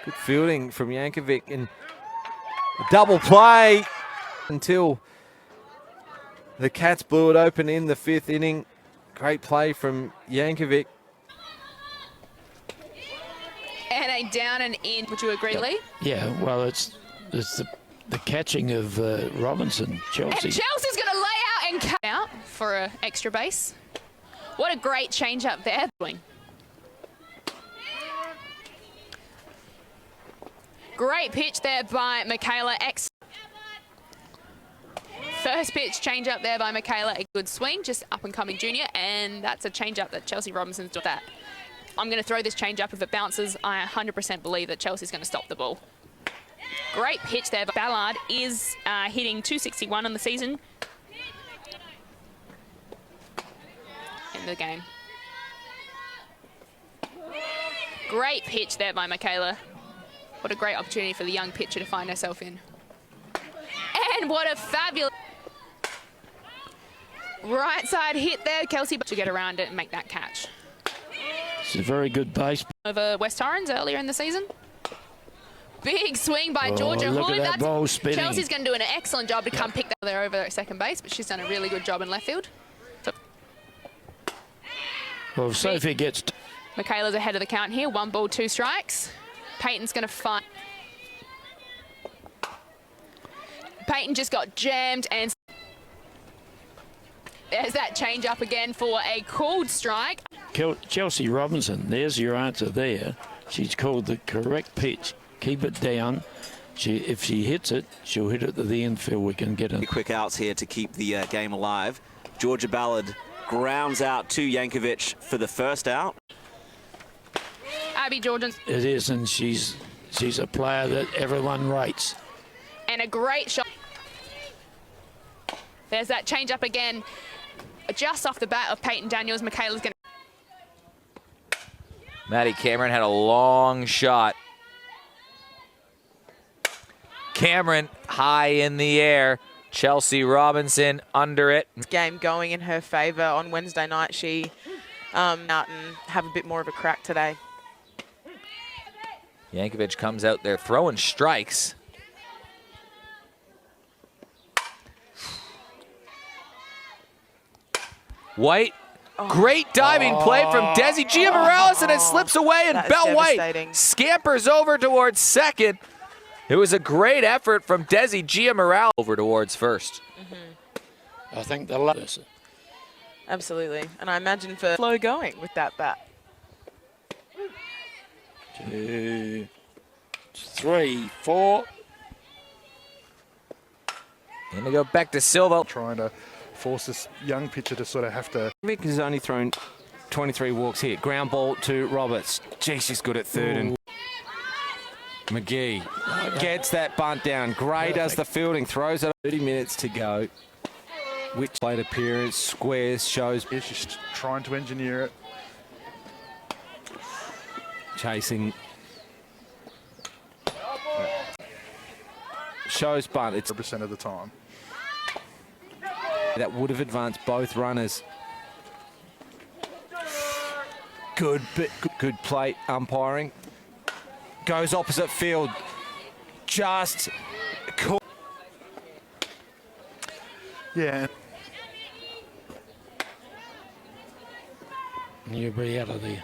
Good fielding from Jankovic and a double play until the Cats blew it open in the 5th inning. Great play from Jankovic. And a down and in. Would you agree, Lee? Yeah, well, it's the catching of Robinson, Chelsea. And Chelsea's going to lay out and cut out for an extra base. What a great change up there. Great pitch there by Mikayla. First pitch change up there by Mikayla. A good swing, just up and coming junior. And that's a change up that Chelsea Robinson's done that. I'm going to throw this change up. If it bounces, I 100% believe that Chelsea's going to stop the ball. Great pitch there. Ballard is hitting 261 on the season. End of the game. Great pitch there by Mikayla. What a great opportunity for the young pitcher to find herself in. And what a fabulous right side hit there. Kelsey to get around it and make that catch. It's a very good base. Over West Torrens earlier in the season. Big swing by Georgia look Hood. at that ball spinning. Chelsea's going to do an excellent job to come pick that there over at second base, but she's done a really good job in left field. So Well, if Sophie gets... Mikayla's ahead of the count here. 1 ball, 2 strikes. Peyton's going to find. Peyton just got jammed and there's that change up again for a called strike. Chelsea Robinson, there's your answer there. She's called the correct pitch. Keep it down. If she hits it, she'll hit it to the infield. We can get it. Quick outs here to keep the game alive. Georgia Ballard grounds out to Jankovic for the first out. Abby Jordan. It is, and she's a player that everyone rates. And a great shot. There's that change up again. Just off the bat of Peyton Daniels. Mikayla's going to. Maddie Cameron had a long shot. Cameron high in the air. Chelsea Robinson under it. Game going in her favour on Wednesday night. She out and have a bit more of a crack today. Jankovic comes out there throwing strikes. White, great diving play from Desi Giamorales, and it slips away, and Belle White scampers over towards second. It was a great effort from Desi Giamorales over towards first. I think the last. Absolutely, and I imagine for flow going with that bat. 2, 3, 4. And they go back to Silva. Trying to force this young pitcher to sort of have to. Vic has only thrown 23 walks here. Ground ball to Roberts. Gee, she's good at third. And McGee gets that bunt down. Gray does the fielding, throws it. 30 minutes to go. Which plate appearance, squares, shows. Yeah, she's trying to engineer it. Chasing. Shows bunt. It's 100% of the time. that would have advanced both runners. Good plate umpiring. Goes opposite field. Just cool. Yeah. You'll be out of there.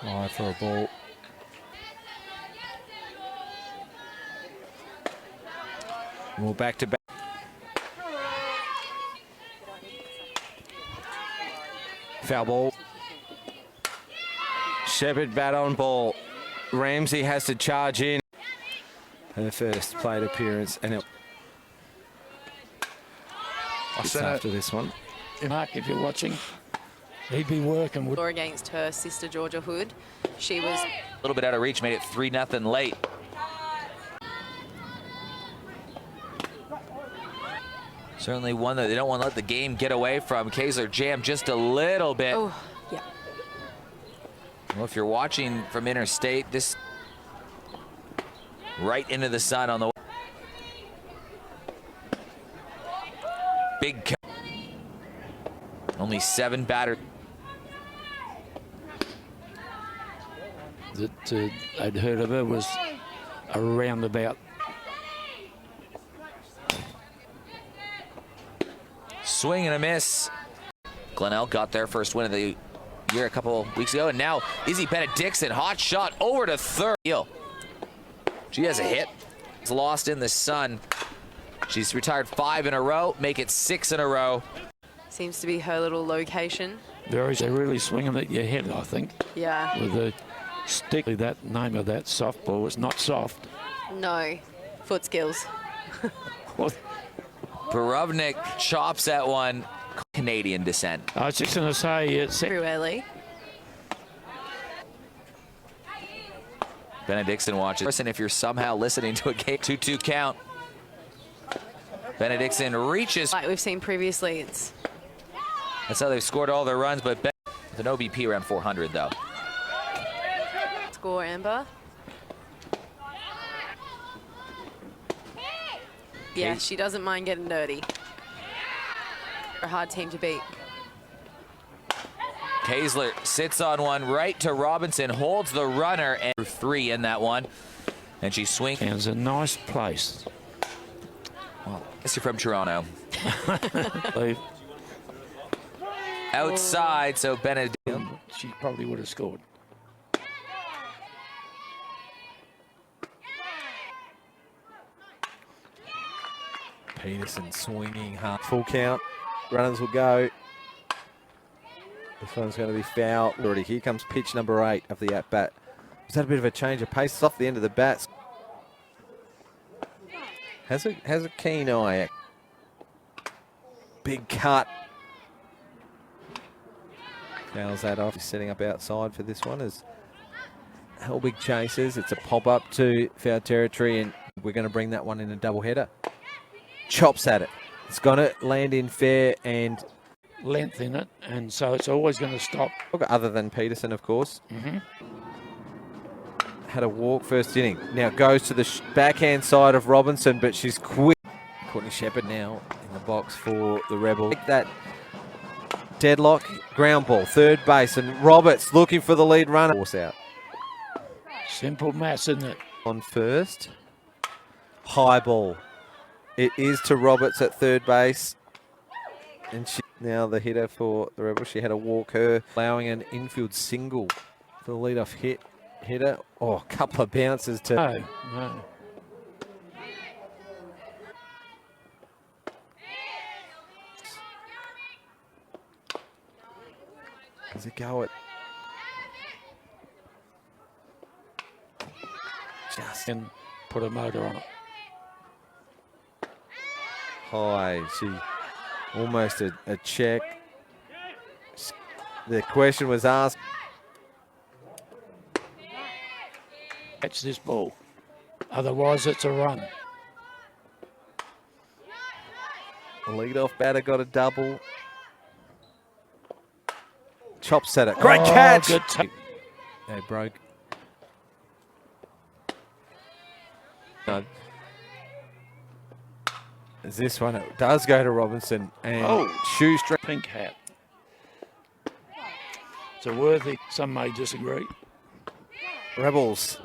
Oh, for a ball. We're back to back. Foul ball. Shepherd bat on ball. Ramsey has to charge in. Her first plate appearance, and it. After this one. Mark, if you're watching, he'd be working with. Against her sister Georgia Hood, she was A little bit out of reach, made it 3-0 late. Certainly one that they don't want to let the game get away from. Kaiser jammed just a little bit. oh yeah. Well, if you're watching from interstate, this right into the sun on the big. Only 7 batters. that I'd heard of her was around about. Swing and a miss. Glenelg got their first win of the year a couple weeks ago, and now Izzy Bennett-Dixon, hot shot over to third. She has a hit. It's lost in the sun. She's retired 5 in a row, make it 6 in a row. Seems to be her little location. They're really swinging at your head, I think. Yeah. With a stick. That name of that softball is not soft. No. Foot skills. What? Borownik chops at one. Canadian descent. I was just going to say it's Too early. Bennett-Dixon watches. And if you're somehow listening to a game, 2-2 count. Bennett-Dixon reaches. Like we've seen previously, That's how they've scored all their runs, but with an OBP around 400 though. score, Amber. Yeah, she doesn't mind getting dirty. A hard team to beat. Kaesler sits on one right to Robinson, holds the runner, and 3 in that one. And she swings. And it's a nice place. Well, I guess you're from Toronto. They- Outside, so Bennett. She probably would have scored. Peterson swinging hard. Full count. Runners will go. This one's going to be foul. Already here comes pitch number 8 of the at-bat. Was that a bit of a change of pace? It's off the end of the bats. Has a keen eye. Big cut. Fouls that off. He's setting up outside for this one as Helbig chases. It's a pop-up to foul territory, and we're going to bring that one in a double-header. Chops at it. It's going to land in fair and Length in it, and so it's always going to stop. other than Peterson, of course. Had a walk first inning. Now goes to the backhand side of Robinson, but she's quick. Courtney Shepherd now in the box for the Rebels. That deadlock, ground ball, third base, and Roberts looking for the lead runner. Force out. Simple maths, isn't it? On first. High ball. It is to Roberts at third base. And she now the hitter for the Rebels. She had a walk, her allowing an infield single for the leadoff hitter. Oh, a couple of bounces to. No. Does it go at? Just And put a motor on it. high. She almost a check. The question was asked. Catch this ball. Otherwise, it's a run. The leadoff batter got a double. Chops at it. Great catch. Good take. They broke. No. Is this one? It does go to Robinson and shoestring. Pink hat. It's a worthy. Some may disagree. Rebels.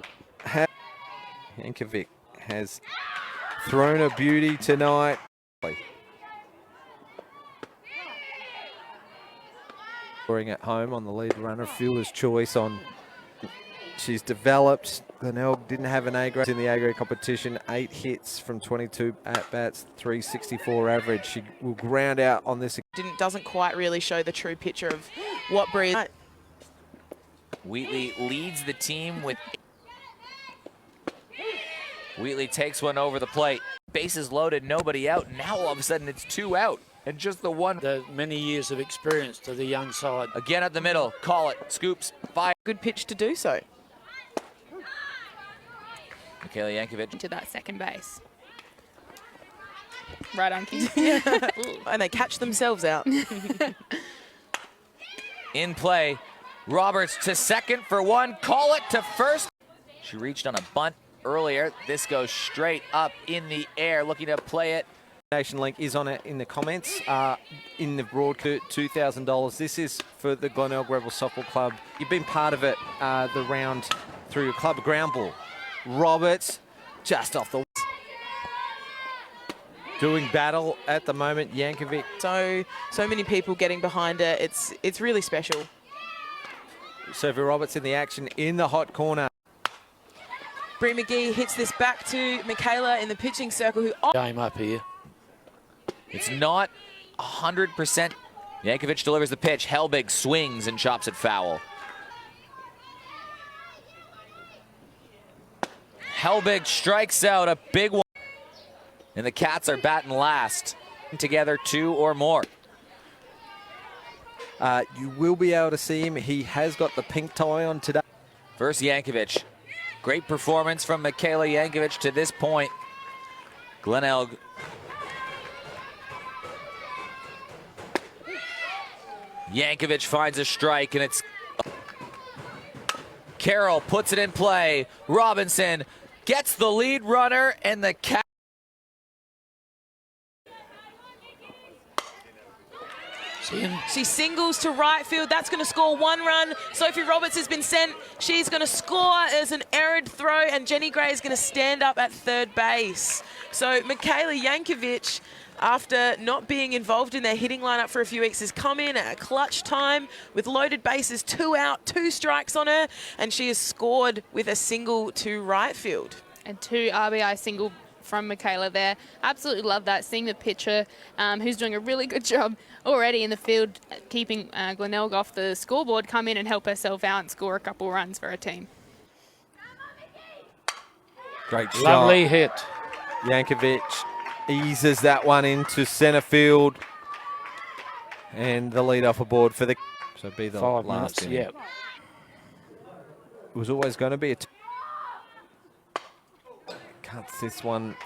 Jankovic has thrown a beauty tonight. Scoring at home on the lead runner, fielder's choice on. She's developed. Glenelg didn't have an A grade in the A grade competition. 8 hits from 22 at bats, 364 average. She will ground out on this. Doesn't quite really show the true picture of what Bree. Wheatley leads the team with. Wheatley takes one over the plate. Bases loaded, nobody out. Now all of a sudden it's 2 out. And just the one. The many years of experience to the young side. Again at the middle. Call it. Scoops. 5. Good pitch to do so. Mikayla Jankovic. To that second base. Right on key. And they catch themselves out. In play. Roberts to second for 1. Call it to first. She reached on a bunt earlier. This goes straight up in the air. Looking to play it. Nation link is on it in the comments. In the broadcast, $2,000. This is for the Glenelg Rebel Softball Club. You've been part of it, the round through your club. Ground ball. Roberts just off the... Doing battle at the moment, Jankovic. So many people getting behind her. It's really special. Sophie Roberts in the action in the hot corner. Bree McGee hits this back to Mikayla in the pitching circle, who... Game up here. It's not 100%. Jankovic delivers the pitch. Helbig swings and chops it foul. Helbig strikes out a big one. And the Cats are batting last. Together 2 or more. You will be able to see him. He has got the pink tie on today. Versus Jankovic. Great performance from Mikayla Jankovic to this point. Glenelg. Jankovic finds a strike, and it's... Carroll puts it in play. Robinson gets the lead runner, and the Cats... She singles to right field. That's going to score 1 run. Sophie Roberts has been sent. She's going to score as an errant throw, and Jenny Gray is going to stand up at third base. So Mikayla Jankovic, after not being involved in their hitting lineup for a few weeks, has come in at a clutch time with loaded bases, 2 out, 2 strikes on her, and she has scored with a single to right field. And 2 RBI single from Mikayla there. Absolutely love that. Seeing the pitcher who's doing a really good job already in the field, keeping Glenelg off the scoreboard, come in and help herself out and score a couple runs for her team. Great shot. Lovely hit. Jankovic eases that one into centre field. And the lead off aboard for the... So it'd be the 5 last minutes, inning. yeah. It was always going to be a... Cuts this one.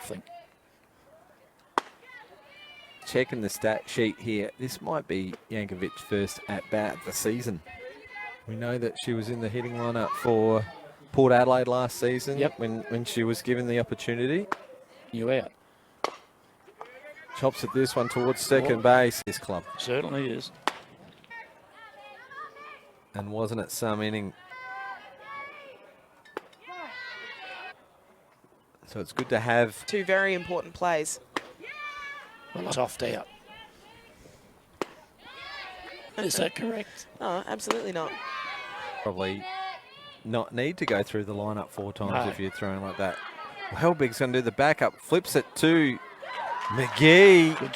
Checking the stat sheet here. This might be Jankovic's first at-bat of the season. We know that she was in the hitting lineup for Port Adelaide last season. Yep. When she was given the opportunity. You out. Chops at this one towards second base. This club. Certainly is. And wasn't it some inning? So it's good to have 2 very important plays. Well, soft out. Is that correct? Oh, absolutely not. probably not need to go through the lineup 4 times No. if you're throwing like that. Well, Helbig's going to do the backup, flips it to McGee. Good